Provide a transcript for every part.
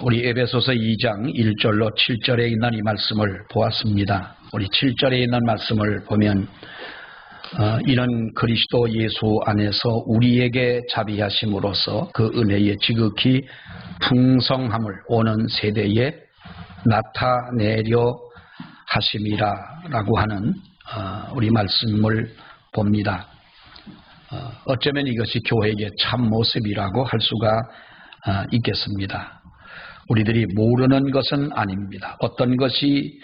우리 에베소서 2장 1절로 7절에 있는 이 말씀을 보았습니다. 우리 7절에 있는 말씀을 보면 이는 그리스도 예수 안에서 우리에게 자비하심으로써 그 은혜의 지극히 풍성함을 오는 세대에 나타내려 하심이라 라고 하는 우리 말씀을 봅니다. 어쩌면 이것이 교회의 참모습이라고 할 수가 있겠습니다. 우리들이 모르는 것은 아닙니다. 어떤 것이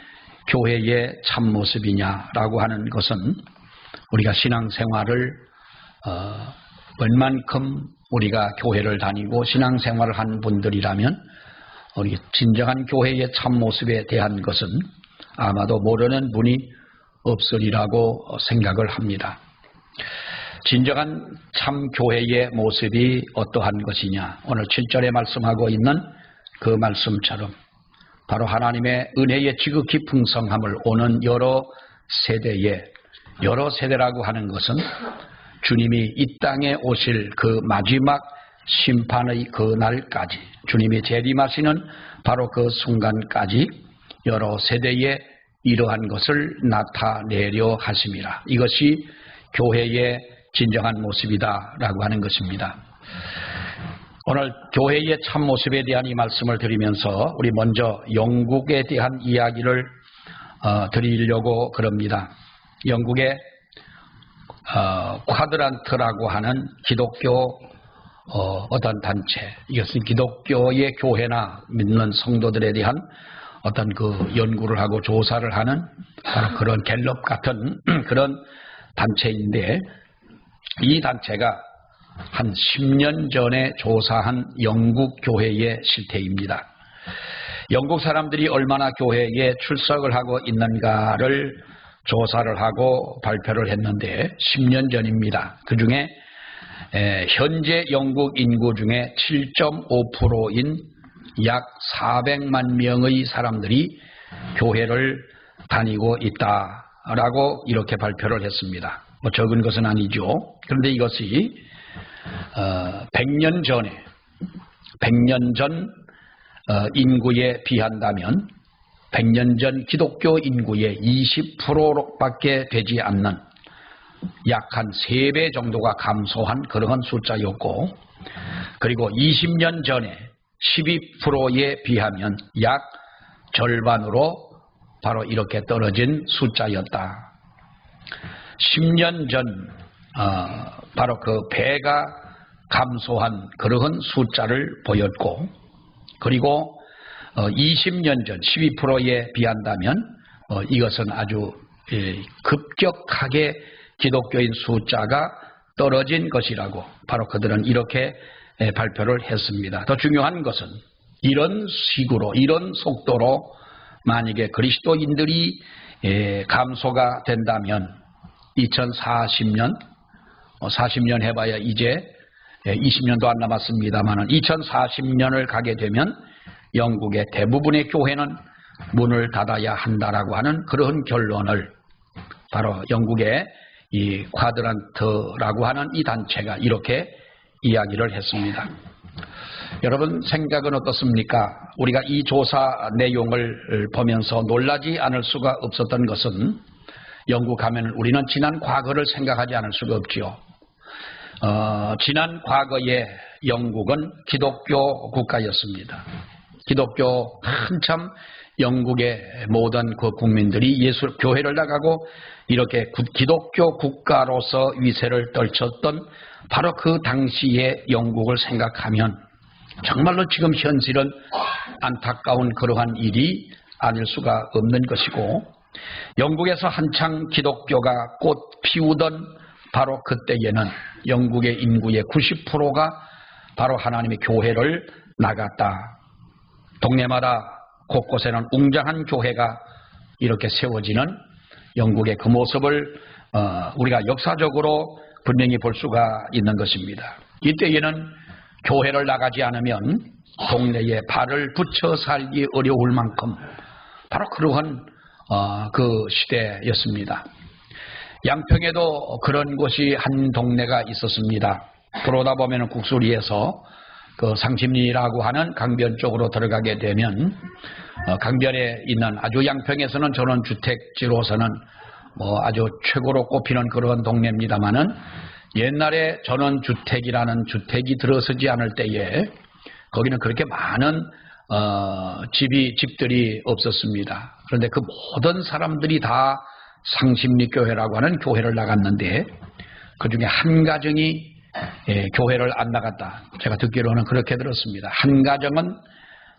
교회의 참모습이냐라고 하는 것은 우리가 신앙생활을 웬만큼 우리가 교회를 다니고 신앙생활을 한 분들이라면 우리 진정한 교회의 참모습에 대한 것은 아마도 모르는 분이 없으리라고 생각을 합니다. 진정한 참 교회의 모습이 어떠한 것이냐, 오늘 7절에 말씀하고 있는 그 말씀처럼 바로 하나님의 은혜의 지극히 풍성함을 오는 여러 세대에, 여러 세대라고 하는 것은 주님이 이 땅에 오실 그 마지막 심판의 그 날까지, 주님이 재림하시는 바로 그 순간까지 여러 세대에 이러한 것을 나타내려 하심이라. 이것이 교회의 진정한 모습이다라고 하는 것입니다. 오늘 교회의 참모습에 대한 이 말씀을 드리면서 우리 먼저 영국에 대한 이야기를 드리려고 그럽니다. 영국의 쿼드란트라고 하는 기독교 어떤 단체, 이것은 기독교의 교회나 믿는 성도들에 대한 어떤 그 연구를 하고 조사를 하는 바로 그런 갤럽 같은 그런 단체인데, 이 단체가 한 10년 전에 조사한 영국 교회의 실태입니다. 영국 사람들이 얼마나 교회에 출석을 하고 있는가를 조사를 하고 발표를 했는데 10년 전입니다. 그 중에 현재 영국 인구 중에 7.5%인 약 400만 명의 사람들이 교회를 다니고 있다라고 이렇게 발표를 했습니다. 뭐 적은 것은 아니죠. 그런데 이것이 100년 전 인구에 비한다면 100년 전 기독교 인구의 20%밖에 되지 않는 약 한 3배 정도가 감소한 그러한 숫자였고, 그리고 20년 전에 12%에 비하면 약 절반으로 바로 이렇게 떨어진 숫자였다. 10년 전 바로 그 배가 감소한 그러한 숫자를 보였고, 그리고 20년 전 12%에 비한다면 이것은 아주 급격하게 기독교인 숫자가 떨어진 것이라고 바로 그들은 이렇게 발표를 했습니다. 더 중요한 것은 이런 식으로, 이런 속도로 만약에 그리스도인들이 감소가 된다면 2040년, 40년 해봐야 이제 20년도 안 남았습니다만 2040년을 가게 되면 영국의 대부분의 교회는 문을 닫아야 한다라고 하는 그런 결론을 바로 영국의 이 쿼드란트라고 하는 이 단체가 이렇게 이야기를 했습니다. 여러분 생각은 어떻습니까? 우리가 이 조사 내용을 보면서 놀라지 않을 수가 없었던 것은, 영국 하면 우리는 지난 과거를 생각하지 않을 수가 없지요. 지난 과거에 영국은 기독교 국가였습니다. 기독교 한참 영국의 모든 그 국민들이 예수 교회를 나가고 이렇게 기독교 국가로서 위세를 떨쳤던 바로 그 당시의 영국을 생각하면 정말로 지금 현실은 안타까운 그러한 일이 아닐 수가 없는 것이고, 영국에서 한창 기독교가 꽃 피우던 바로 그때에는 영국의 인구의 90%가 바로 하나님의 교회를 나갔다. 동네마다 곳곳에는 웅장한 교회가 이렇게 세워지는 영국의 그 모습을 우리가 역사적으로 분명히 볼 수가 있는 것입니다. 이때에는 교회를 나가지 않으면 동네에 발을 붙여 살기 어려울 만큼 바로 그러한 그 시대였습니다. 양평에도 그런 곳이 한 동네가 있었습니다. 그러다 보면 국수리에서 그 상심리라고 하는 강변 쪽으로 들어가게 되면 강변에 있는 아주 양평에서는 전원주택지로서는 뭐 아주 최고로 꼽히는 그런 동네입니다만은 옛날에 전원주택이라는 주택이 들어서지 않을 때에 거기는 그렇게 많은 집들이 없었습니다. 그런데 그 모든 사람들이 다 상심리교회라고 하는 교회를 나갔는데 그 중에 한 가정이 교회를 안 나갔다. 제가 듣기로는 그렇게 들었습니다. 한 가정은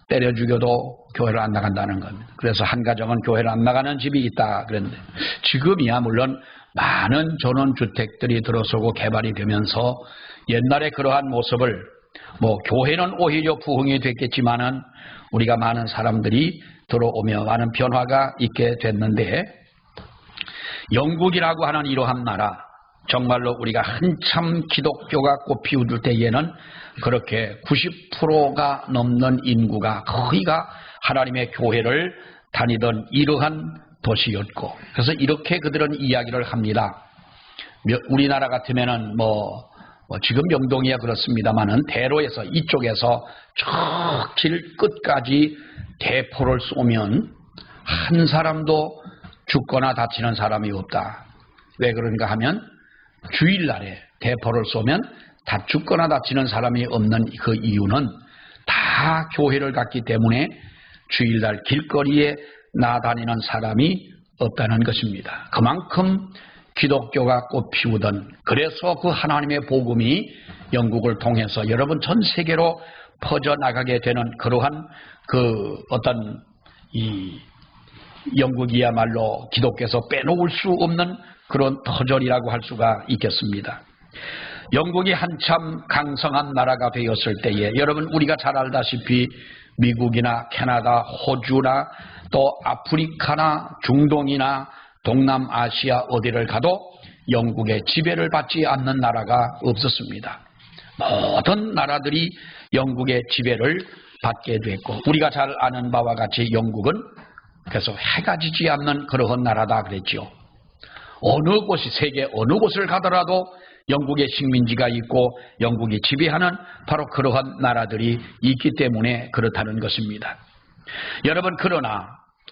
때려 죽여도 교회를 안 나간다는 겁니다. 그래서 한 가정은 교회를 안 나가는 집이 있다 그랬는데 지금이야 물론 많은 전원주택들이 들어서고 개발이 되면서 옛날에 그러한 모습을 뭐 교회는 오히려 부흥이 됐겠지만은 우리가 많은 사람들이 들어오며 많은 변화가 있게 됐는데 영국이라고 하는 이러한 나라 정말로 우리가 한참 기독교가 꽃피울 때에는 그렇게 90%가 넘는 인구가 거의가 하나님의 교회를 다니던 이러한 도시였고 그래서 이렇게 그들은 이야기를 합니다. 우리나라 같으면은 지금 명동이야 그렇습니다만은 대로에서 이쪽에서 저 길 끝까지 대포를 쏘면 한 사람도 죽거나 다치는 사람이 없다. 왜 그런가 하면 주일날에 대포를 쏘면 다 죽거나 다치는 사람이 없는 그 이유는 다 교회를 갔기 때문에 주일날 길거리에 나다니는 사람이 없다는 것입니다. 그만큼 기독교가 꽃피우던 그래서 그 하나님의 복음이 영국을 통해서 여러분 전 세계로 퍼져나가게 되는 그러한 그 어떤 이 영국이야말로 기독교에서 빼놓을 수 없는 그런 터전이라고 할 수가 있겠습니다. 영국이 한참 강성한 나라가 되었을 때에 여러분 우리가 잘 알다시피 미국이나 캐나다, 호주나 또 아프리카나 중동이나 동남아시아 어디를 가도 영국의 지배를 받지 않는 나라가 없었습니다. 모든 나라들이 영국의 지배를 받게 됐고 우리가 잘 아는 바와 같이 영국은 그래서 해가 지지 않는 그러한 나라다 그랬죠. 어느 곳이 세계 어느 곳을 가더라도 영국의 식민지가 있고 영국이 지배하는 바로 그러한 나라들이 있기 때문에 그렇다는 것입니다. 여러분 그러나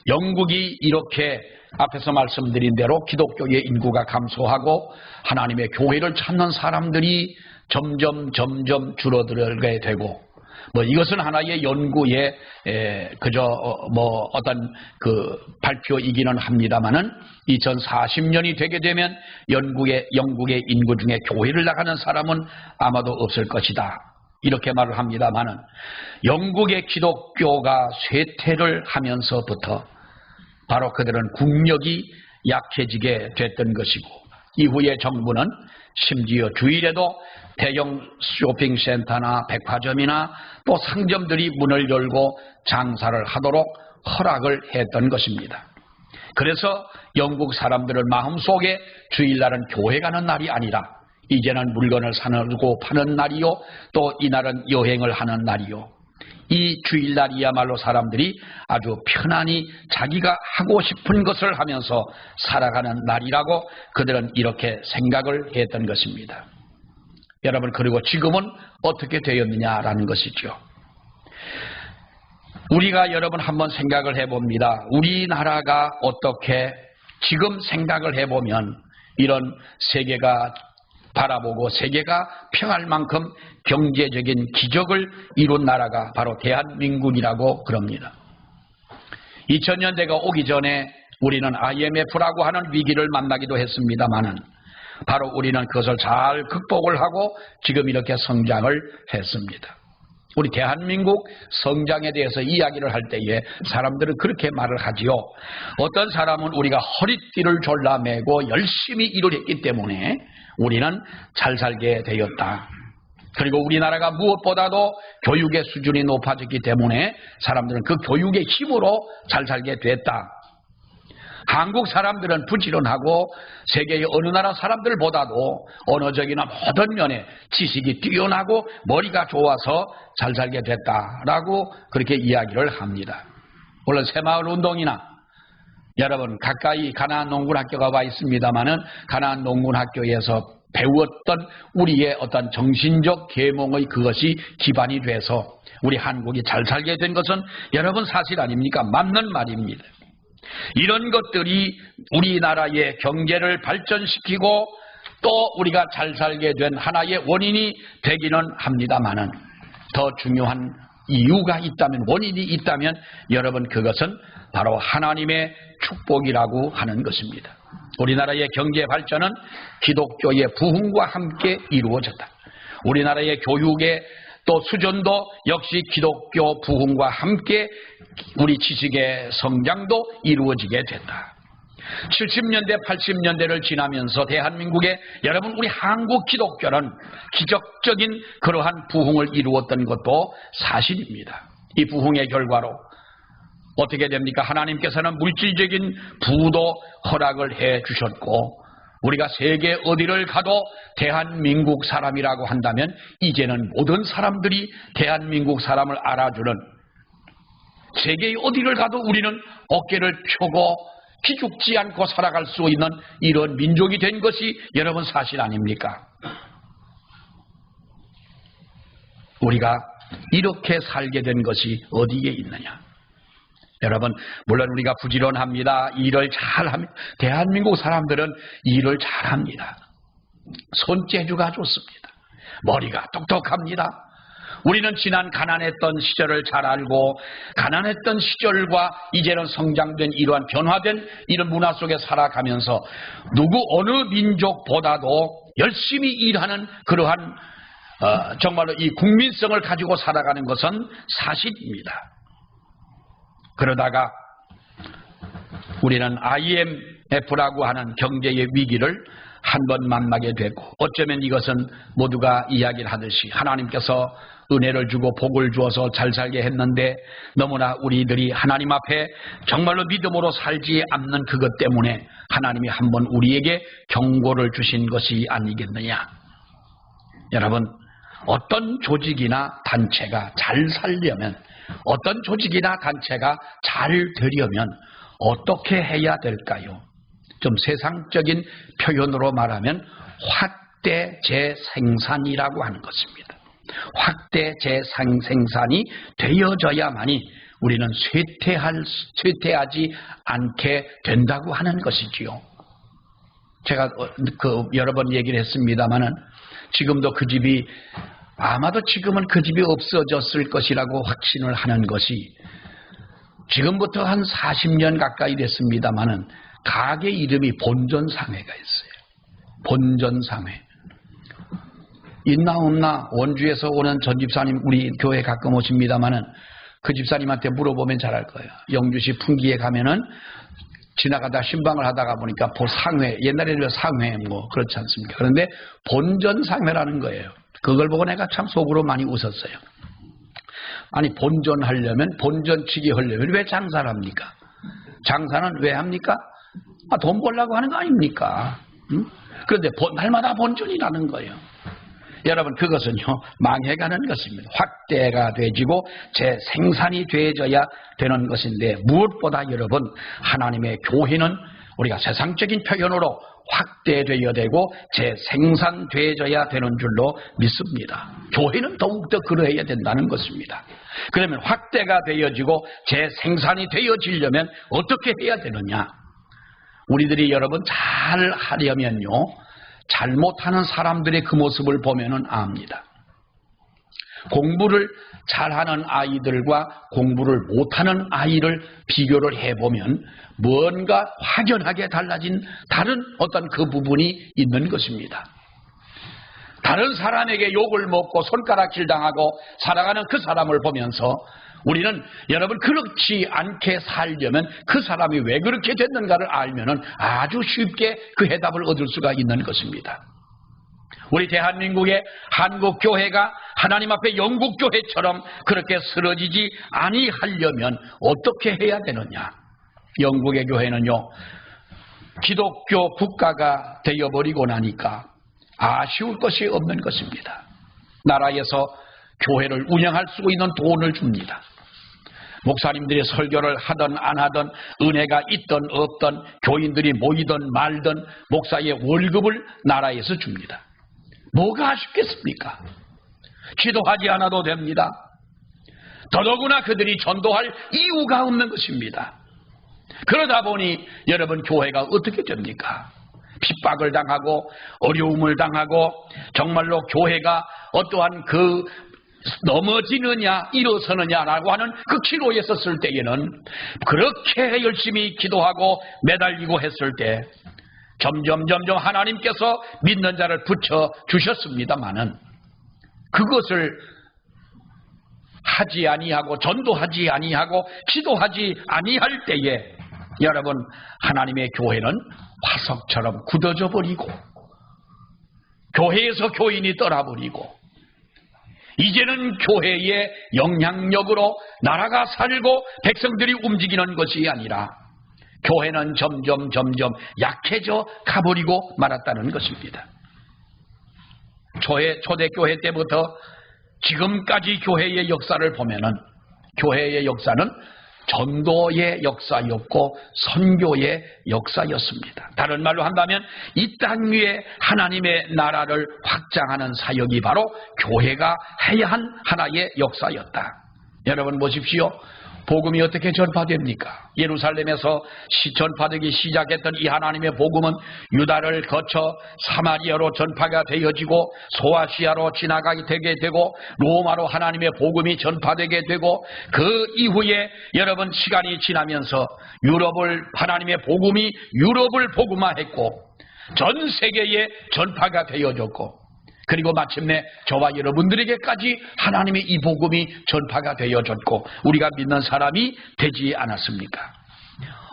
영국이 이렇게 앞에서 말씀드린 대로 기독교의 인구가 감소하고 하나님의 교회를 찾는 사람들이 점점 줄어들게 되고 이것은 하나의 연구의 그저 어떤 그 발표이기는 합니다만은 2040년이 되게 되면 영국의 인구 중에 교회를 나가는 사람은 아마도 없을 것이다. 이렇게 말을 합니다만은 영국의 기독교가 쇠퇴를 하면서부터 바로 그들은 국력이 약해지게 됐던 것이고 이후에 정부는 심지어 주일에도 대형 쇼핑센터나 백화점이나 또 상점들이 문을 열고 장사를 하도록 허락을 했던 것입니다. 그래서 영국 사람들은 마음속에 주일날은 교회 가는 날이 아니라 이제는 물건을 사고 파는 날이요 또 이날은 여행을 하는 날이요 이 주일날이야말로 사람들이 아주 편안히 자기가 하고 싶은 것을 하면서 살아가는 날이라고 그들은 이렇게 생각을 했던 것입니다. 여러분 그리고 지금은 어떻게 되었느냐라는 것이죠. 우리가 여러분 한번 생각을 해봅니다. 우리나라가 어떻게 지금 생각을 해보면 이런 세계가 바라보고 세계가 평할 만큼 경제적인 기적을 이룬 나라가 바로 대한민국이라고 그럽니다. 2000년대가 오기 전에 우리는 IMF라고 하는 위기를 만나기도 했습니다만은 바로 우리는 그것을 잘 극복을 하고 지금 이렇게 성장을 했습니다. 우리 대한민국 성장에 대해서 이야기를 할 때에 사람들은 그렇게 말을 하지요. 어떤 사람은 우리가 허리띠를 졸라매고 열심히 일을 했기 때문에 우리는 잘 살게 되었다. 그리고 우리나라가 무엇보다도 교육의 수준이 높아졌기 때문에 사람들은 그 교육의 힘으로 잘 살게 됐다. 한국 사람들은 부지런하고 세계의 어느 나라 사람들보다도 언어적이나 모든 면에 지식이 뛰어나고 머리가 좋아서 잘 살게 됐다라고 그렇게 이야기를 합니다. 물론 새마을 운동이나 여러분 가까이 가나안 농군학교가 와 있습니다마는 가나안 농군학교에서 배웠던 우리의 어떤 정신적 계몽의 그것이 기반이 돼서 우리 한국이 잘 살게 된 것은 여러분 사실 아닙니까? 맞는 말입니다. 이런 것들이 우리나라의 경제를 발전시키고 또 우리가 잘 살게 된 하나의 원인이 되기는 합니다만은 더 중요한 이유가 있다면, 원인이 있다면 여러분 그것은 바로 하나님의 축복이라고 하는 것입니다. 우리나라의 경제 발전은 기독교의 부흥과 함께 이루어졌다. 우리나라의 교육의 또 수준도 역시 기독교 부흥과 함께 우리 지식의 성장도 이루어지게 됐다. 70년대, 80년대를 지나면서 대한민국의 여러분 우리 한국 기독교는 기적적인 그러한 부흥을 이루었던 것도 사실입니다. 이 부흥의 결과로 어떻게 됩니까? 하나님께서는 물질적인 부도 허락을 해 주셨고 우리가 세계 어디를 가도 대한민국 사람이라고 한다면 이제는 모든 사람들이 대한민국 사람을 알아주는, 세계 어디를 가도 우리는 어깨를 펴고 기죽지 않고 살아갈 수 있는 이런 민족이 된 것이 여러분 사실 아닙니까? 우리가 이렇게 살게 된 것이 어디에 있느냐? 여러분 물론 우리가 부지런합니다. 일을 잘합니다. 대한민국 사람들은 일을 잘합니다. 손재주가 좋습니다. 머리가 똑똑합니다. 우리는 지난 가난했던 시절을 잘 알고 가난했던 시절과 이제는 성장된 이러한 변화된 이런 문화 속에 살아가면서 누구 어느 민족보다도 열심히 일하는 그러한 정말로 이 국민성을 가지고 살아가는 것은 사실입니다. 그러다가 우리는 IMF라고 하는 경제의 위기를 한번 만나게 되고 어쩌면 이것은 모두가 이야기를 하듯이 하나님께서 은혜를 주고 복을 주어서 잘 살게 했는데 너무나 우리들이 하나님 앞에 정말로 믿음으로 살지 않는 그것 때문에 하나님이 한번 우리에게 경고를 주신 것이 아니겠느냐. 여러분 어떤 조직이나 단체가 잘 살려면, 어떤 조직이나 단체가 잘 되려면 어떻게 해야 될까요? 좀 세상적인 표현으로 말하면 확대 재생산이라고 하는 것입니다. 확대 재생산이 되어져야만이 우리는 쇠퇴하지 않게 된다고 하는 것이지요. 제가 여러 번 얘기를 했습니다마는 지금도 그 집이 아마도 지금은 그 집이 없어졌을 것이라고 확신을 하는 것이 지금부터 한 40년 가까이 됐습니다마는 가게 이름이 본전상회가 있어요. 본전상회. 있나 없나 원주에서 오는 전 집사님 우리 교회 가끔 오십니다마는 그 집사님한테 물어보면 잘 알 거예요. 영주시 풍기에 가면은 지나가다 신방을 하다가 보니까 상회, 옛날에는 상회 뭐 그렇지 않습니까? 그런데 본전상회라는 거예요. 그걸 보고 내가 참 속으로 많이 웃었어요. 아니 본전하려면, 본전치기 하려면 왜 장사를 합니까? 장사는 왜 합니까? 돈 벌려고 하는 거 아닙니까? 응? 그런데 날마다 본전이라는 거예요. 여러분 그것은요 망해가는 것입니다. 확대가 되지고 재생산이 되어져야 되는 것인데 무엇보다 여러분 하나님의 교회는 우리가 세상적인 표현으로 확대되어야 되고 재생산되어져야 되는 줄로 믿습니다. 교회는 더욱더 그러해야 된다는 것입니다. 그러면 확대가 되어지고 재생산이 되어지려면 어떻게 해야 되느냐? 우리들이 여러분 잘 하려면요 잘못하는 사람들의 그 모습을 보면은 압니다. 공부를 잘하는 아이들과 공부를 못하는 아이를 비교를 해보면 뭔가 확연하게 달라진 다른 어떤 그 부분이 있는 것입니다. 다른 사람에게 욕을 먹고 손가락질 당하고 살아가는 그 사람을 보면서 우리는 여러분 그렇지 않게 살려면 그 사람이 왜 그렇게 됐는가를 알면은 아주 쉽게 그 해답을 얻을 수가 있는 것입니다. 우리 대한민국의 한국교회가 하나님 앞에 영국교회처럼 그렇게 쓰러지지 아니하려면 어떻게 해야 되느냐? 영국의 교회는요 기독교 국가가 되어버리고 나니까 아쉬울 것이 없는 것입니다. 나라에서 교회를 운영할 수 있는 돈을 줍니다. 목사님들이 설교를 하든 안 하든 은혜가 있든 없든 교인들이 모이든 말든 목사의 월급을 나라에서 줍니다. 뭐가 아쉽겠습니까? 기도하지 않아도 됩니다. 더더구나 그들이 전도할 이유가 없는 것입니다. 그러다 보니 여러분 교회가 어떻게 됩니까? 핍박을 당하고 어려움을 당하고 정말로 교회가 어떠한 넘어지느냐 일어서느냐라고 하는 그 기로에 섰을 때에는 그렇게 열심히 기도하고 매달리고 했을 때 점점 하나님께서 믿는 자를 붙여 주셨습니다마는 그것을 하지 아니하고 전도하지 아니하고 기도하지 아니할 때에 여러분 하나님의 교회는 화석처럼 굳어져 버리고 교회에서 교인이 떠나버리고 이제는 교회의 영향력으로 나라가 살고 백성들이 움직이는 것이 아니라 교회는 점점 약해져 가버리고 말았다는 것입니다. 초대교회 때부터 지금까지 교회의 역사를 보면은 교회의 역사는 전도의 역사였고 선교의 역사였습니다. 다른 말로 한다면 이 땅 위에 하나님의 나라를 확장하는 사역이 바로 교회가 해야 한 하나의 역사였다. 여러분 보십시오. 복음이 어떻게 전파됩니까? 예루살렘에서 전파되기 시작했던 이 하나님의 복음은 유다를 거쳐 사마리아로 전파가 되어지고 소아시아로 지나가게 되게 되고 로마로 하나님의 복음이 전파되게 되고 그 이후에 여러분 시간이 지나면서 하나님의 복음이 유럽을 복음화했고 전 세계에 전파가 되어졌고 그리고 마침내 저와 여러분들에게까지 하나님의 이 복음이 전파가 되어졌고 우리가 믿는 사람이 되지 않았습니까?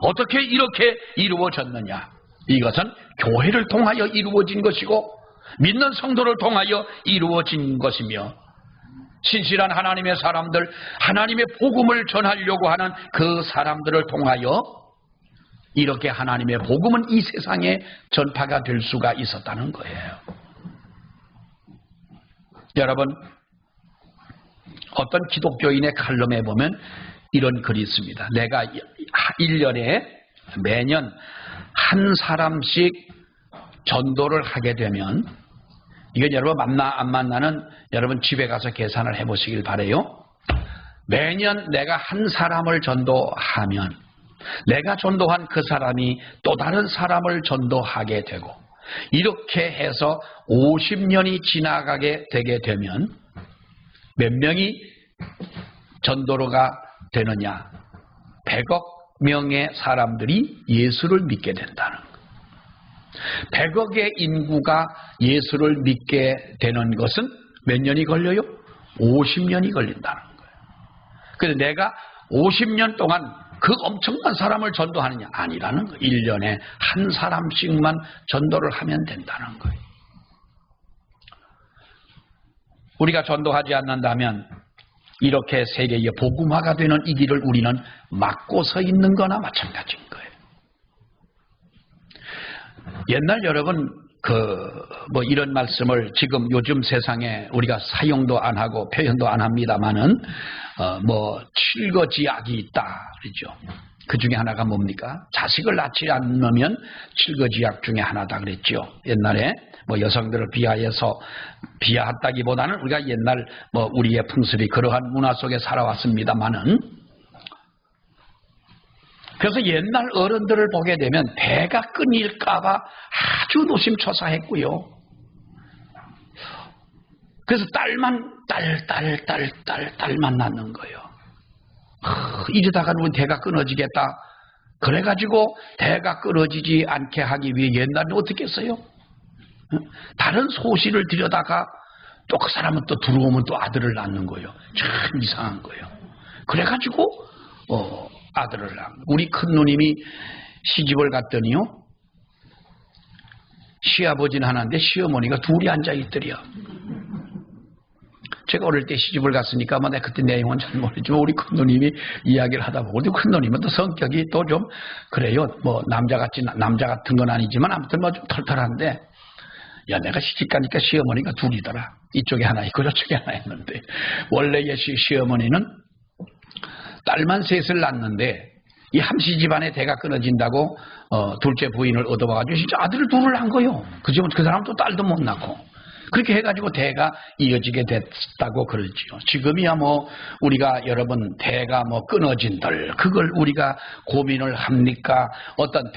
어떻게 이렇게 이루어졌느냐? 이것은 교회를 통하여 이루어진 것이고 믿는 성도를 통하여 이루어진 것이며 신실한 하나님의 사람들, 하나님의 복음을 전하려고 하는 그 사람들을 통하여 이렇게 하나님의 복음은 이 세상에 전파가 될 수가 있었다는 거예요. 여러분 어떤 기독교인의 칼럼에 보면 이런 글이 있습니다. 내가 1년에 매년 한 사람씩 전도를 하게 되면 이건 여러분 만나 안 만나는 여러분 집에 가서 계산을 해보시길 바라요. 매년 내가 한 사람을 전도하면 내가 전도한 그 사람이 또 다른 사람을 전도하게 되고 이렇게 해서 50년이 지나가게 되게 되면 몇 명이 전도로가 되느냐? 100억 명의 사람들이 예수를 믿게 된다는 거예요. 100억의 인구가 예수를 믿게 되는 것은 몇 년이 걸려요? 50년이 걸린다는 거예요. 그런데 내가 50년 동안 그 엄청난 사람을 전도하느냐? 아니라는 거예요. 1년에 한 사람씩만 전도를 하면 된다는 거예요. 우리가 전도하지 않는다면 이렇게 세계의 복음화가 되는 이 길을 우리는 막고 서 있는 거나 마찬가지인 거예요. 옛날 여러분 이런 말씀을 지금 요즘 세상에 우리가 사용도 안 하고 표현도 안 합니다만은 칠거지약이 있다 그러죠. 그 중에 하나가 뭡니까? 자식을 낳지 않으면 칠거지약 중에 하나다 그랬죠. 옛날에 여성들을 비하했다기보다는 우리가 옛날 우리의 풍습이 그러한 문화 속에 살아왔습니다만은 그래서 옛날 어른들을 보게 되면 배가 끊일까봐 아주 노심초사했고요. 그래서 딸만 낳는 거예요. 이러다가 우리 대가 끊어지겠다. 그래가지고 대가 끊어지지 않게 하기 위해 옛날에 어떻게 했어요? 다른 소시를 들여다가 또 그 사람은 또 들어오면 또 아들을 낳는 거예요. 참 이상한 거예요. 그래가지고 아들을 낳은 우리 큰 누님이 시집을 갔더니요. 시아버지는 하나인데 시어머니가 둘이 앉아있더래요. 제가 어릴 때 시집을 갔으니까 내가 그때 내용은 잘 모르지만 우리 큰 누님이 이야기를 하다 보고 우리 큰 누님은 또 성격이 또 좀 그래요. 남자 같은 건 아니지만 아무튼 좀 털털한데 야 내가 시집 가니까 시어머니가 둘이더라. 이쪽에 하나 있고 저쪽에 하나 있는데 원래의 시어머니는 딸만 셋을 낳는데 이 함씨 집안의 대가 끊어진다고 둘째 부인을 얻어와가지고 진짜 아들을 둘을 낳은 거예요. 그 사람도 딸도 못 낳고. 그렇게 해가지고 대가 이어지게 됐다고 그러지요. 지금이야 뭐 우리가 여러분 대가 뭐 끊어진들 그걸 우리가 고민을 합니까? 어떤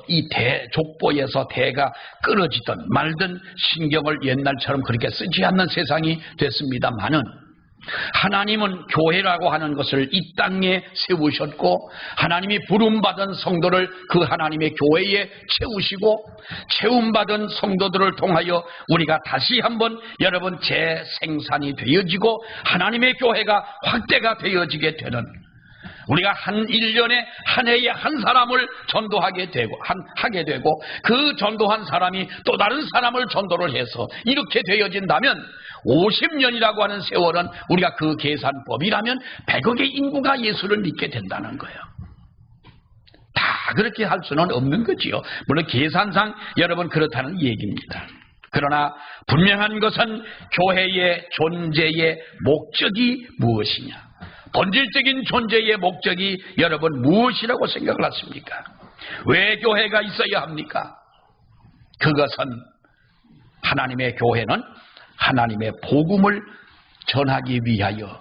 이 족보에서 대가 끊어지든 말든 신경을 옛날처럼 그렇게 쓰지 않는 세상이 됐습니다만은 하나님은 교회라고 하는 것을 이 땅에 세우셨고 하나님이 부름받은 성도를 그 하나님의 교회에 채우시고 채움받은 성도들을 통하여 우리가 다시 한번 여러분 재생산이 되어지고 하나님의 교회가 확대가 되어지게 되는 우리가 한 1년에 한 해에 한 사람을 전도하게 되고 그 전도한 사람이 또 다른 사람을 전도를 해서 이렇게 되어진다면 50년이라고 하는 세월은 우리가 그 계산법이라면 100억의 인구가 예수를 믿게 된다는 거예요. 다 그렇게 할 수는 없는 거지요. 물론 계산상 여러분 그렇다는 얘기입니다. 그러나 분명한 것은 교회의 존재의 목적이 무엇이냐? 본질적인 존재의 목적이 여러분 무엇이라고 생각을 하십니까? 왜 교회가 있어야 합니까? 그것은 하나님의 교회는 하나님의 복음을 전하기 위하여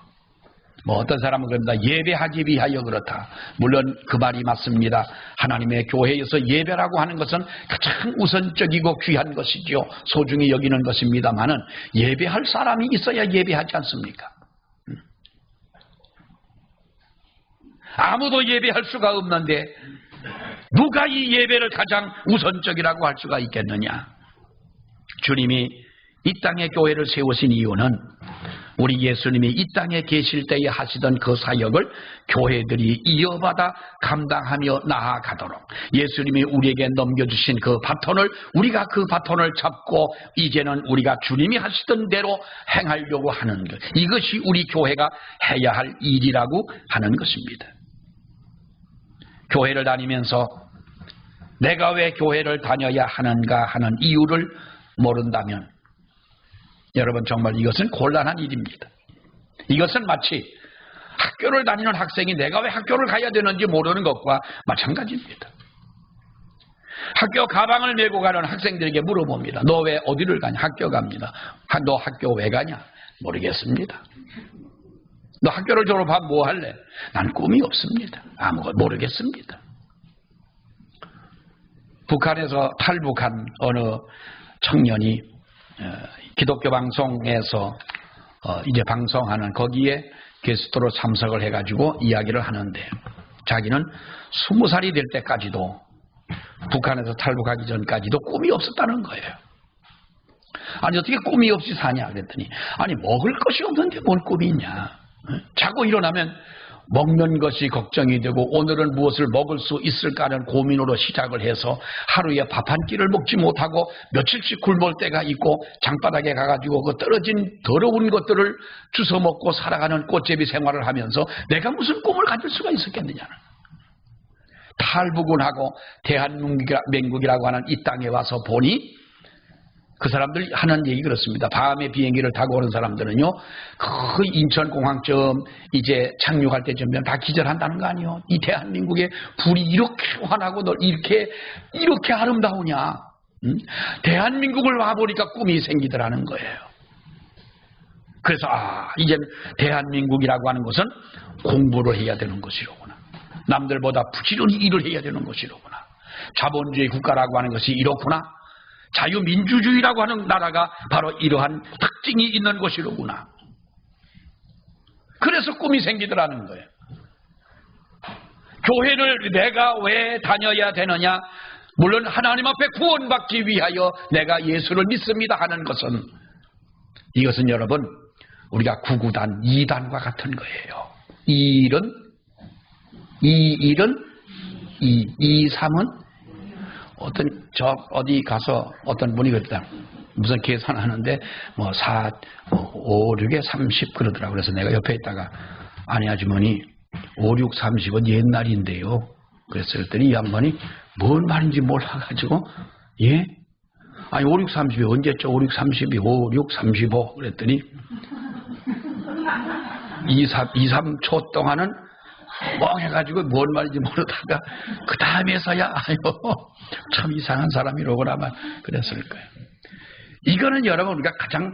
뭐 어떤 사람은 그럽니다. 예배하기 위하여 그렇다. 물론 그 말이 맞습니다. 하나님의 교회에서 예배라고 하는 것은 가장 우선적이고 귀한 것이죠. 소중히 여기는 것입니다만은 예배할 사람이 있어야 예배하지 않습니까? 아무도 예배할 수가 없는데 누가 이 예배를 가장 우선적이라고 할 수가 있겠느냐? 주님이 이 땅에 교회를 세우신 이유는 우리 예수님이 이 땅에 계실 때에 하시던 그 사역을 교회들이 이어받아 감당하며 나아가도록 예수님이 우리에게 넘겨주신 그 바톤을 우리가 그 바톤을 잡고 이제는 우리가 주님이 하시던 대로 행하려고 하는 것, 이것이 우리 교회가 해야 할 일이라고 하는 것입니다. 교회를 다니면서 내가 왜 교회를 다녀야 하는가 하는 이유를 모른다면 여러분 정말 이것은 곤란한 일입니다. 이것은 마치 학교를 다니는 학생이 내가 왜 학교를 가야 되는지 모르는 것과 마찬가지입니다. 학교 가방을 메고 가는 학생들에게 물어봅니다. 너 왜 어디를 가냐? 학교 갑니다. 너 학교 왜 가냐? 모르겠습니다. 너 학교를 졸업하면 뭐 할래? 난 꿈이 없습니다. 아무것도 모르겠습니다. 북한에서 탈북한 어느 청년이 기독교 방송에서 이제 방송하는 거기에 게스트로 참석을 해가지고 이야기를 하는데 자기는 20살이 될 때까지도 북한에서 탈북하기 전까지도 꿈이 없었다는 거예요. 아니 어떻게 꿈이 없이 사냐 그랬더니 아니 먹을 것이 없는데 뭘 꿈이 있냐. 자고 일어나면 먹는 것이 걱정이 되고 오늘은 무엇을 먹을 수 있을까 하는 고민으로 시작을 해서 하루에 밥 한 끼를 먹지 못하고 며칠씩 굶을 때가 있고 장바닥에 가가지고 그 떨어진 더러운 것들을 주워 먹고 살아가는 꽃제비 생활을 하면서 내가 무슨 꿈을 가질 수가 있었겠느냐는. 탈북을 하고 대한민국이라고 하는 이 땅에 와서 보니 그 사람들 하는 얘기 그렇습니다. 밤에 비행기를 타고 오는 사람들은요, 그 인천공항쯤 이제 착륙할 때쯤이면 다 기절한다는 거 아니에요. 이 대한민국의 불이 이렇게 환하고 너 이렇게 아름다우냐. 대한민국을 와보니까 꿈이 생기더라는 거예요. 그래서 이제 대한민국이라고 하는 것은 공부를 해야 되는 것이로구나. 남들보다 부지런히 일을 해야 되는 것이로구나. 자본주의 국가라고 하는 것이 이렇구나. 자유민주주의라고 하는 나라가 바로 이러한 특징이 있는 것이로구나. 그래서 꿈이 생기더라는 거예요. 교회를 내가 왜 다녀야 되느냐? 물론 하나님 앞에 구원받기 위하여 내가 예수를 믿습니다 하는 것은 이것은 여러분 우리가 구구단, 이단과 같은 거예요. 이 삼은 어디 가서 어떤 분이 그랬다. 무슨 계산하는데, 5, 6에 30 그러더라고. 그래서 내가 옆에 있다가, 아니, 아주머니, 5, 6, 30은 옛날인데요. 그랬더니 이 양반이 뭔 말인지 몰라가지고, 예? 아니, 5, 6, 30이 언제죠? 5, 6, 30이 5, 6, 35. 그랬더니, 2, 3초 동안은 멍해가지고 뭔 말인지 모르다가 그 다음에서야 아유 참 이상한 사람이로구나 그랬을 거예요. 이거는 여러분 우리가 가장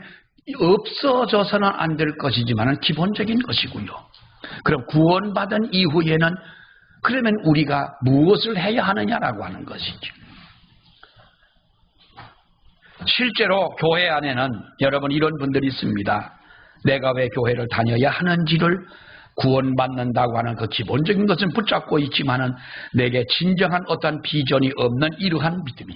없어져서는 안 될 것이지만 기본적인 것이고요. 그럼 구원받은 이후에는 그러면 우리가 무엇을 해야 하느냐라고 하는 것이죠. 실제로 교회 안에는 여러분 이런 분들이 있습니다. 내가 왜 교회를 다녀야 하는지를 구원받는다고 하는 그 기본적인 것은 붙잡고 있지만은 내게 진정한 어떤 비전이 없는 이러한 믿음이.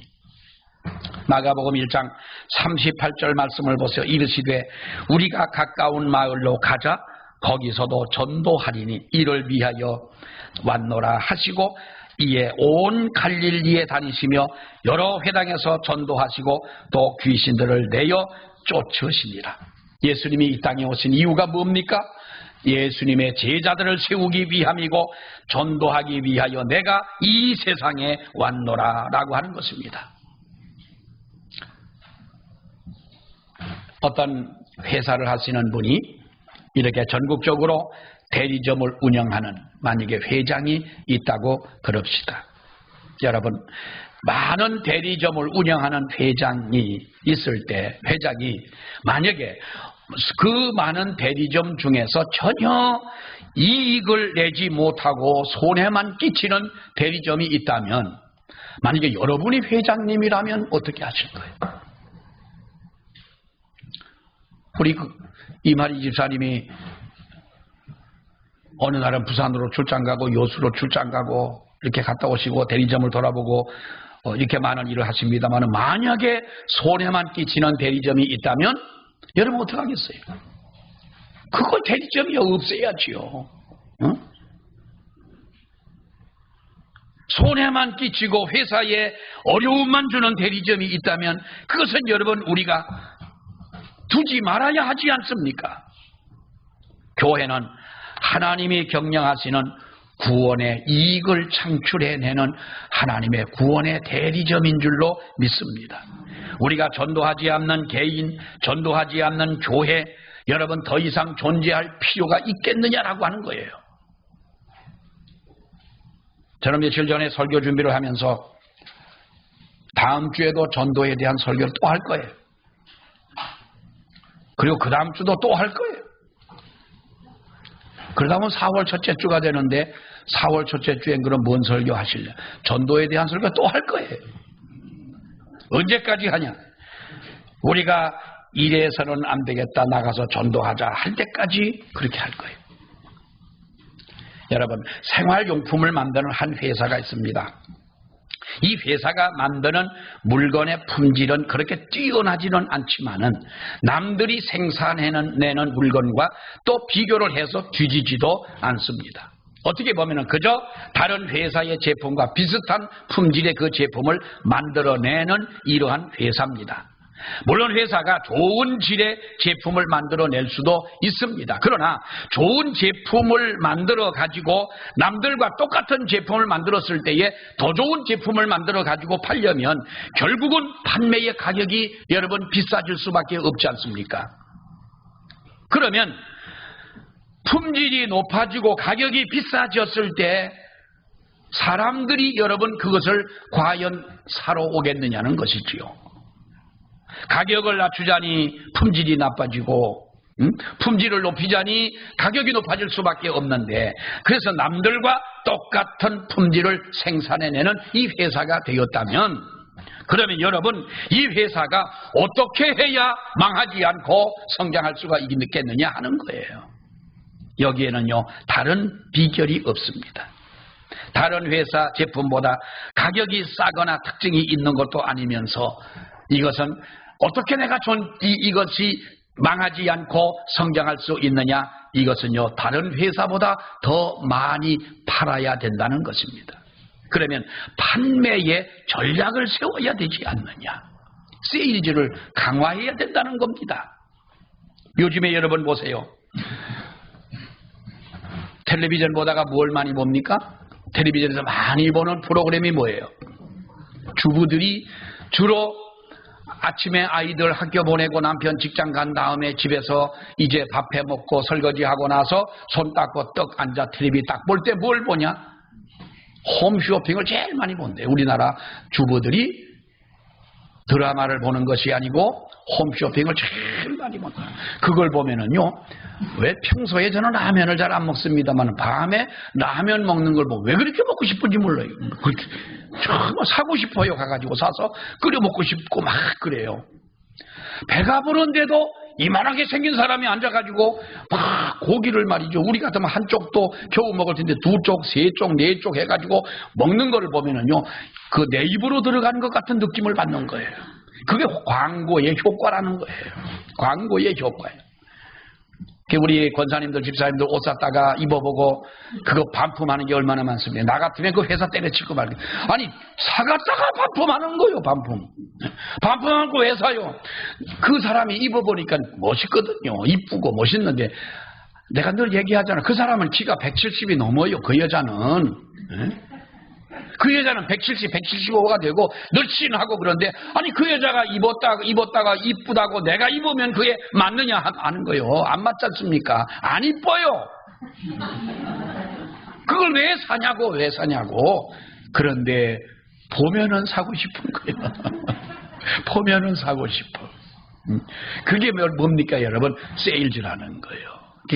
마가복음 1장 38절 말씀을 보세요. 이르시되 우리가 가까운 마을로 가자 거기서도 전도하리니 이를 위하여 왔노라 하시고 이에 온 갈릴리에 다니시며 여러 회당에서 전도하시고 또 귀신들을 내어 쫓으시니라. 예수님이 이 땅에 오신 이유가 뭡니까? 예수님의 제자들을 세우기 위함이고 전도하기 위하여 내가 이 세상에 왔노라 라고 하는 것입니다. 어떤 회사를 하시는 분이 이렇게 전국적으로 대리점을 운영하는 만약에 회장이 있다고 그럽시다. 여러분 많은 대리점을 운영하는 회장이 있을 때 회장이 만약에 그 많은 대리점 중에서 전혀 이익을 내지 못하고 손해만 끼치는 대리점이 있다면 만약에 여러분이 회장님이라면 어떻게 하실 거예요? 우리 이마리 집사님이 어느 날은 부산으로 출장 가고 여수로 출장 가고 이렇게 갔다 오시고 대리점을 돌아보고 이렇게 많은 일을 하십니다만 만약에 손해만 끼치는 대리점이 있다면 여러분 어떻게 하겠어요? 그거 대리점이 없애야지요. 응? 손해만 끼치고 회사에 어려움만 주는 대리점이 있다면 그것은 여러분 우리가 두지 말아야 하지 않습니까? 교회는 하나님이 경영하시는 구원의 이익을 창출해내는 하나님의 구원의 대리점인 줄로 믿습니다. 우리가 전도하지 않는 개인, 전도하지 않는 교회, 여러분 더 이상 존재할 필요가 있겠느냐라고 하는 거예요. 저는 며칠 전에 설교 준비를 하면서 다음 주에도 전도에 대한 설교를 또 할 거예요. 그리고 그 다음 주도 또 할 거예요. 그러다 보면 4월 첫째 주가 되는데 4월 첫째 주엔 그럼 뭔 설교 하실래? 전도에 대한 설교 또 할 거예요. 언제까지 하냐? 우리가 이래서는 안 되겠다 나가서 전도하자 할 때까지 그렇게 할 거예요. 여러분 생활용품을 만드는 한 회사가 있습니다. 이 회사가 만드는 물건의 품질은 그렇게 뛰어나지는 않지만은 남들이 생산해내는 물건과 또 비교를 해서 뒤지지도 않습니다. 어떻게 보면은 그저 다른 회사의 제품과 비슷한 품질의 그 제품을 만들어내는 이러한 회사입니다. 물론 회사가 좋은 질의 제품을 만들어낼 수도 있습니다. 그러나 좋은 제품을 만들어 가지고 남들과 똑같은 제품을 만들었을 때에 더 좋은 제품을 만들어 가지고 팔려면 결국은 판매의 가격이 여러분 비싸질 수밖에 없지 않습니까? 그러면 품질이 높아지고 가격이 비싸졌을 때 사람들이 여러분 그것을 과연 사러 오겠느냐는 것이지요. 가격을 낮추자니 품질이 나빠지고 품질을 높이자니 가격이 높아질 수밖에 없는데 그래서 남들과 똑같은 품질을 생산해내는 이 회사가 되었다면 그러면 여러분 이 회사가 어떻게 해야 망하지 않고 성장할 수가 있겠느냐 하는 거예요. 여기에는요 다른 비결이 없습니다. 다른 회사 제품보다 가격이 싸거나 특징이 있는 것도 아니면서 이것은 어떻게 내가 이것이 망하지 않고 성장할 수 있느냐? 이것은요 다른 회사보다 더 많이 팔아야 된다는 것입니다. 그러면 판매의 전략을 세워야 되지 않느냐? 세일즈를 강화해야 된다는 겁니다. 요즘에 여러분 보세요. 텔레비전 보다가 뭘 많이 봅니까? 텔레비전에서 많이 보는 프로그램이 뭐예요? 주부들이 주로 아침에 아이들 학교 보내고 남편 직장 간 다음에 집에서 이제 밥 해 먹고 설거지하고 나서 손 닦고 떡 앉아 텔레비 딱 볼 때 뭘 보냐? 홈쇼핑을 제일 많이 본대. 우리나라 주부들이 드라마를 보는 것이 아니고 홈쇼핑을 제일 많이 본다. 그걸 보면은요, 왜 평소에 저는 라면을 잘 안 먹습니다만 밤에 라면 먹는 걸 보면 왜 그렇게 먹고 싶은지 몰라요. 그렇게 정말 사고 싶어요. 가가지고 사서 끓여 먹고 싶고 막 그래요. 배가 부른데도 이만하게 생긴 사람이 앉아가지고 막 고기를 말이죠. 우리 같으면 한쪽도 겨우 먹을 텐데 두 쪽, 세 쪽, 네 쪽 해가지고 먹는 거를 보면은요, 그 내 입으로 들어가는 것 같은 느낌을 받는 거예요. 그게 광고의 효과라는 거예요. 광고의 효과예요. 우리 권사님들, 집사님들 옷 샀다가 입어보고 그거 반품하는 게 얼마나 많습니까? 나 같으면 그 회사 때려칠 거 말이에요. 아니, 사갔다가 반품하는 거예요. 반품하는 거 왜 사요? 그 사람이 입어보니까 멋있거든요. 이쁘고 멋있는데 내가 늘 얘기하잖아. 그 사람은 키가 170이 넘어요. 그 여자는. 그 여자는 170, 175가 되고 늘씬하고 그런데 아니 그 여자가 입었다가 이쁘다고 내가 입으면 그게 맞느냐 하는 거요. 안 맞지 않습니까? 안 이뻐요. 그걸 왜 사냐고. 그런데 보면은 사고 싶은 거예요. 보면은 사고 싶어. 그게 뭡니까 여러분? 세일즈라는 거예요.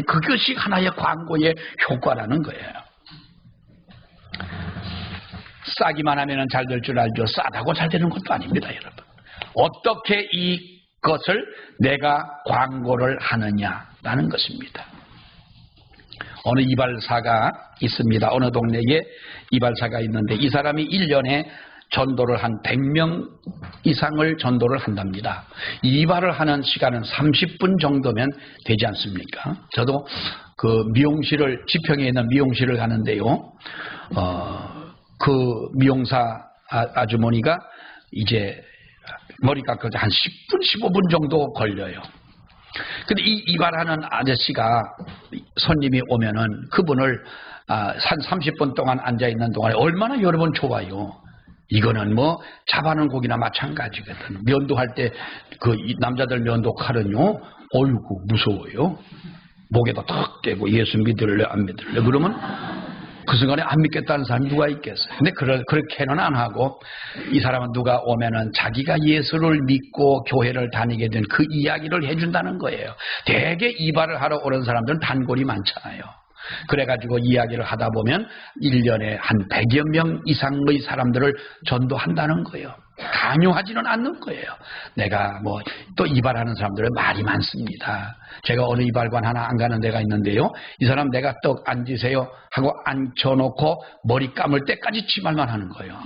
그것이 하나의 광고의 효과라는 거예요. 싸기만 하면 잘 될 줄 알죠. 싸다고 잘 되는 것도 아닙니다, 여러분. 어떻게 이것을 내가 광고를 하느냐라는 것입니다. 어느 이발사가 있습니다. 어느 동네에 이발사가 있는데 이 사람이 1년에 전도를 한 100명 이상을 전도를 한답니다. 이발을 하는 시간은 30분 정도면 되지 않습니까? 저도 그 미용실을, 지평에 있는 미용실을 가는데요. 그 미용사 아주머니가 이제 머리 깎아서 한 10분, 15분 정도 걸려요. 근데 이 이발하는 아저씨가 손님이 오면은 그분을 한 30분 동안 앉아있는 동안에 얼마나 여러분 좋아요. 이거는 뭐 잡아놓은 고기나 마찬가지거든. 면도할 때 그 남자들 면도 칼은요, 어이구 무서워요. 목에다 탁 떼고 예수 믿을래 안 믿을래 그러면 그 순간에 안 믿겠다는 사람이 누가 있겠어요. 근데 그렇게는 안 하고 이 사람은 누가 오면은 자기가 예수를 믿고 교회를 다니게 된 그 이야기를 해준다는 거예요. 대개 이발을 하러 오는 사람들은 단골이 많잖아요. 그래가지고 이야기를 하다 보면 1년에 한 100여 명 이상의 사람들을 전도한다는 거예요. 강요하지는 않는 거예요. 내가 뭐 또 이발하는 사람들은 말이 많습니다. 제가 어느 이발관 하나 안 가는 데가 있는데요. 이 사람 내가 떡 앉으세요 하고 앉혀놓고 머리 감을 때까지 지말만 하는 거예요.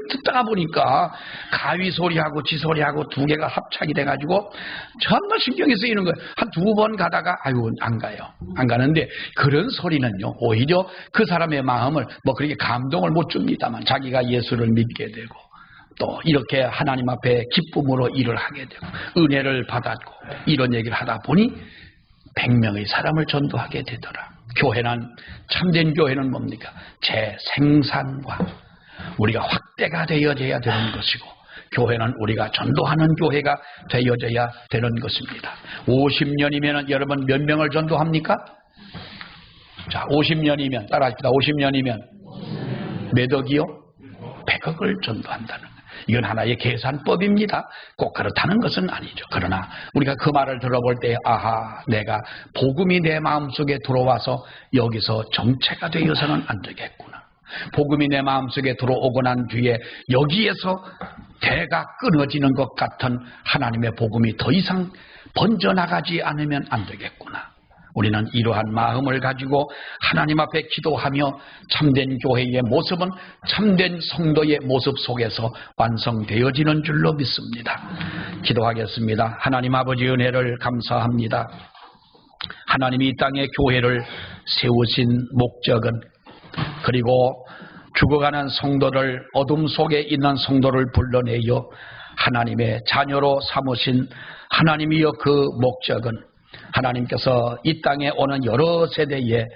듣다가 보니까 가위 소리하고 지 소리하고 두 개가 합착이 돼가지고 정말 신경이 쓰이는 거예요. 한 두 번 가다가 아유 안 가요. 안 가는데 그런 소리는요 오히려 그 사람의 마음을 뭐 그렇게 감동을 못 줍니다만 자기가 예수를 믿게 되고 또 이렇게 하나님 앞에 기쁨으로 일을 하게 되고 은혜를 받았고 이런 얘기를 하다 보니 100명의 사람을 전도하게 되더라. 교회는 참된 교회는 뭡니까? 재생산과 우리가 확대가 되어져야 되는 것이고 교회는 우리가 전도하는 교회가 되어져야 되는 것입니다. 50년이면 여러분 몇 명을 전도합니까? 자, 50년이면 따라합시다. 50년이면 몇 억이요? 100억을 전도한다는 거예요. 이건 하나의 계산법입니다. 꼭 그렇다는 것은 아니죠. 그러나 우리가 그 말을 들어볼 때 아하 내가 복음이 내 마음속에 들어와서 여기서 정체가 되어서는 안 되겠구나. 복음이 내 마음속에 들어오고 난 뒤에 여기에서 대가 끊어지는 것 같은 하나님의 복음이 더 이상 번져나가지 않으면 안 되겠구나. 우리는 이러한 마음을 가지고 하나님 앞에 기도하며 참된 교회의 모습은 참된 성도의 모습 속에서 완성되어지는 줄로 믿습니다. 기도하겠습니다. 하나님 아버지 은혜를 감사합니다. 하나님이 이 땅에 교회를 세우신 목적은 그리고 죽어가는 성도를 어둠 속에 있는 성도를 불러내어 하나님의 자녀로 삼으신 하나님이여 그 목적은 하나님께서 이 땅에 오는 여러 세대에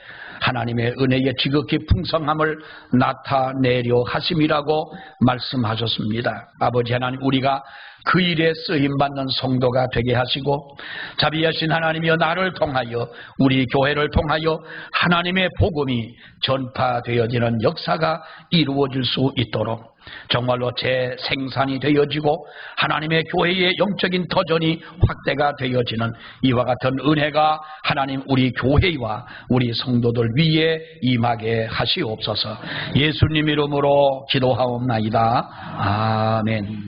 하나님의 은혜의 지극히 풍성함을 나타내려 하심이라고 말씀하셨습니다. 아버지 하나님, 우리가 그 일에 쓰임받는 성도가 되게 하시고 자비하신 하나님이여, 나를 통하여 우리 교회를 통하여 하나님의 복음이 전파되어지는 역사가 이루어질 수 있도록 정말로 재생산이 되어지고 하나님의 교회의 영적인 터전이 확대가 되어지는 이와 같은 은혜가 하나님 우리 교회와 우리 성도들 위에 임하게 하시옵소서. 예수님 이름으로 기도하옵나이다. 아멘.